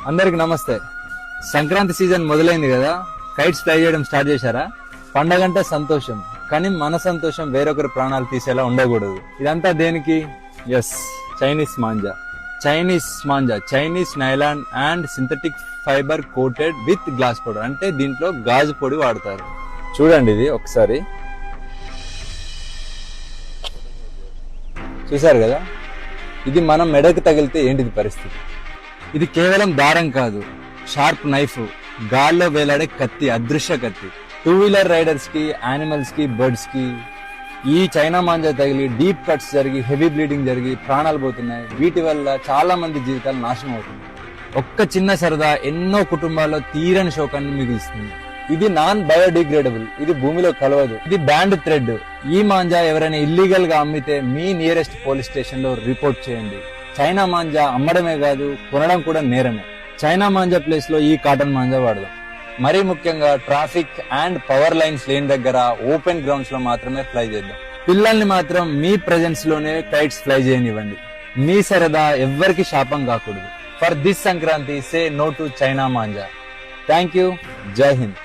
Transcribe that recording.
అందరికి నమస్తే. సంక్రాంతి సీజన్ మొదలైంది కదా, కైట్స్ ఫ్లై చేయడం స్టార్ట్ చేశారా? పండగంటే సంతోషం, కానీ మన సంతోషం వేరొకరి ప్రాణాలు తీసేలా ఉండకూడదు. ఇదంతా దేనికి? Yes, Chinese manja. Chinese nylon and synthetic fibre coated with glass powder. అంటే దీంట్లో గాజు పొడి వాడతారు. చూడండి, ఇది ఒకసారి చూసారు కదా, ఇది మనం మెడకు తగిలితే ఏంటిది పరిస్థితి? ఇది కేవలం దారం కాదు, షార్ప్ నైఫ్, గాల్లో వేలాడే కత్తి, అదృశ్య కత్తి. 2-వీలర్ రైడర్స్ కి, యానిమల్స్ కి, బర్డ్స్ కి ఈ చైనా మాంజా తగిలి డీప్ కట్స్ జరిగి హెవీ బ్లీడింగ్ జరిగి ప్రాణాలు పోతున్నాయి. వీటి వల్ల చాలా మంది జీవితాలు నాశనం అవుతున్నాయి. ఒక్క చిన్న సరదా ఎన్నో కుటుంబాల్లో తీరని శోకాన్ని మిగులుస్తుంది. ఇది నాన్ బయోడిగ్రేడబుల్, ఇది భూమిలో కలవదు, ఇది బ్యాండ్ థ్రెడ్. ఈ మాంజా ఎవరైనా ఇల్లీగల్ గా అమ్మితే మీ నియరెస్ట్ పోలీస్ స్టేషన్ లో రిపోర్ట్ చేయండి. చైనా మాంజా అమ్మడమే కాదు, కొనడం కూడా నేరమే. చైనా మాంజా ప్లేస్ లో ఈ కాటన్ మాంజా వాడదాం. మరీ ముఖ్యంగా ట్రాఫిక్ అండ్ పవర్ లైన్స్ లేని దగ్గర ఓపెన్ గ్రౌండ్స్ లో మాత్రమే ఫ్లై చేద్దాం. పిల్లల్ని మాత్రం మీ ప్రెజెన్స్ లోనే కైట్స్ ఫ్లై చేయనివ్వండి. మీ సరదా ఎవ్వరికి శాపం కాకూడదు. For this Sankranti, say no to China manja. Thank you. Jai Hind.